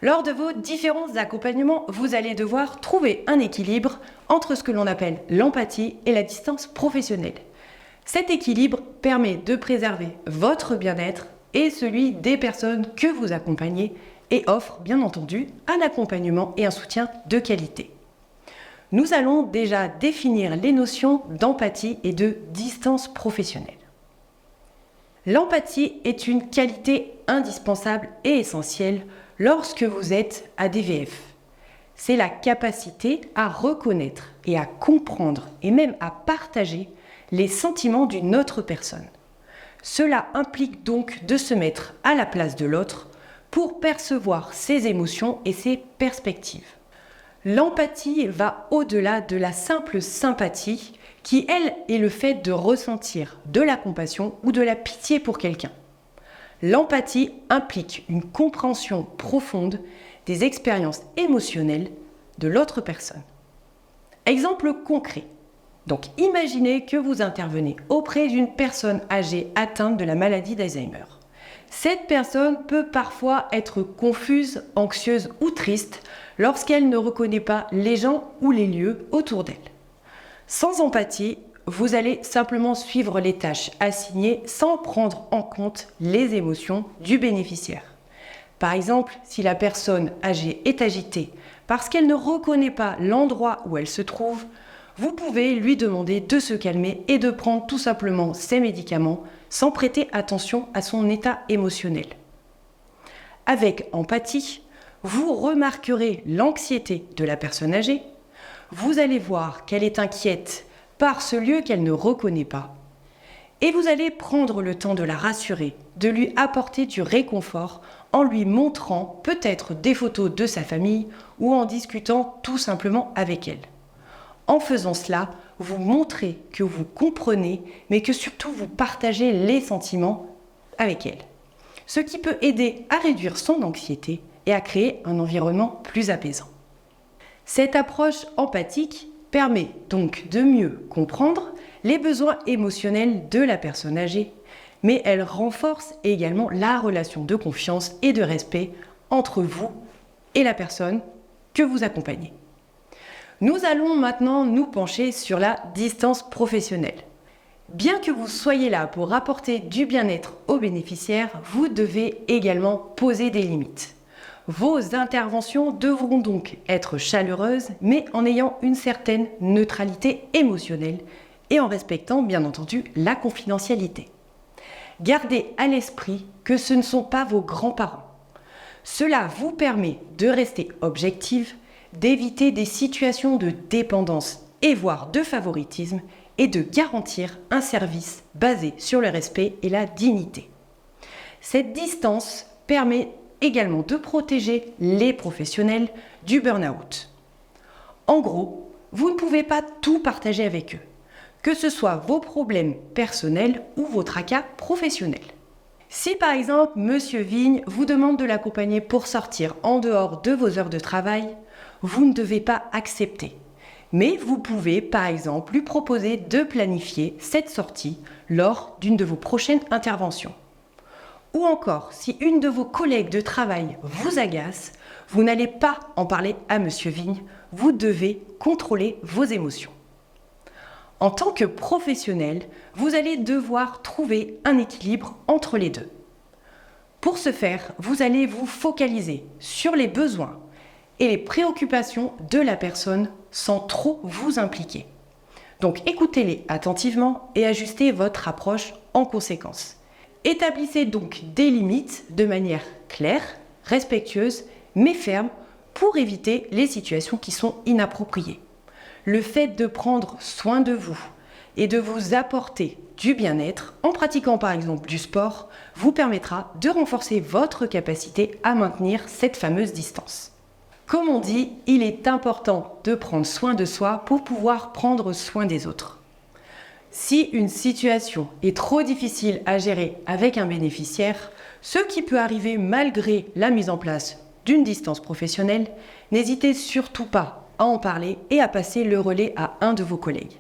Lors de vos différents accompagnements, vous allez devoir trouver un équilibre entre ce que l'on appelle l'empathie et la distance professionnelle. Cet équilibre permet de préserver votre bien-être et celui des personnes que vous accompagnez et offre bien entendu un accompagnement et un soutien de qualité. Nous allons déjà définir les notions d'empathie et de distance professionnelle. L'empathie est une qualité indispensable et essentielle lorsque vous êtes ADVF. C'est la capacité à reconnaître et à comprendre et même à partager les sentiments d'une autre personne. Cela implique donc de se mettre à la place de l'autre pour percevoir ses émotions et ses perspectives. L'empathie va au-delà de la simple sympathie qui, elle, est le fait de ressentir de la compassion ou de la pitié pour quelqu'un. L'empathie implique une compréhension profonde des expériences émotionnelles de l'autre personne. Exemple concret. Donc, imaginez que vous intervenez auprès d'une personne âgée atteinte de la maladie d'Alzheimer. Cette personne peut parfois être confuse, anxieuse ou triste lorsqu'elle ne reconnaît pas les gens ou les lieux autour d'elle. Sans empathie, vous allez simplement suivre les tâches assignées sans prendre en compte les émotions du bénéficiaire. Par exemple, si la personne âgée est agitée parce qu'elle ne reconnaît pas l'endroit où elle se trouve, vous pouvez lui demander de se calmer et de prendre tout simplement ses médicaments sans prêter attention à son état émotionnel. Avec empathie, vous remarquerez l'anxiété de la personne âgée, vous allez voir qu'elle est inquiète par ce lieu qu'elle ne reconnaît pas, et vous allez prendre le temps de la rassurer, de lui apporter du réconfort en lui montrant peut-être des photos de sa famille ou en discutant tout simplement avec elle. En faisant cela, vous montrez que vous comprenez, mais que surtout vous partagez les sentiments avec elle. Ce qui peut aider à réduire son anxiété et à créer un environnement plus apaisant. Cette approche empathique permet donc de mieux comprendre les besoins émotionnels de la personne âgée, mais elle renforce également la relation de confiance et de respect entre vous et la personne que vous accompagnez. Nous allons maintenant nous pencher sur la distance professionnelle. Bien que vous soyez là pour apporter du bien-être aux bénéficiaires, vous devez également poser des limites. Vos interventions devront donc être chaleureuses, mais en ayant une certaine neutralité émotionnelle et en respectant bien entendu la confidentialité. Gardez à l'esprit que ce ne sont pas vos grands-parents. Cela vous permet de rester objectif, d'éviter des situations de dépendance et voire de favoritisme et de garantir un service basé sur le respect et la dignité. Cette distance permet également de protéger les professionnels du burn-out. En gros, vous ne pouvez pas tout partager avec eux, que ce soit vos problèmes personnels ou vos tracas professionnels. Si par exemple, Monsieur Vigne vous demande de l'accompagner pour sortir en dehors de vos heures de travail, vous ne devez pas accepter. Mais vous pouvez par exemple lui proposer de planifier cette sortie lors d'une de vos prochaines interventions. Ou encore, si une de vos collègues de travail vous agace, vous n'allez pas en parler à Monsieur Vigne, vous devez contrôler vos émotions. En tant que professionnel, vous allez devoir trouver un équilibre entre les deux. Pour ce faire, vous allez vous focaliser sur les besoins et les préoccupations de la personne sans trop vous impliquer. Donc écoutez-les attentivement et ajustez votre approche en conséquence. Établissez donc des limites de manière claire, respectueuse, mais ferme pour éviter les situations qui sont inappropriées. Le fait de prendre soin de vous et de vous apporter du bien-être en pratiquant par exemple du sport vous permettra de renforcer votre capacité à maintenir cette fameuse distance. Comme on dit, il est important de prendre soin de soi pour pouvoir prendre soin des autres. Si une situation est trop difficile à gérer avec un bénéficiaire, ce qui peut arriver malgré la mise en place d'une distance professionnelle, n'hésitez surtout pas à en parler et à passer le relais à un de vos collègues.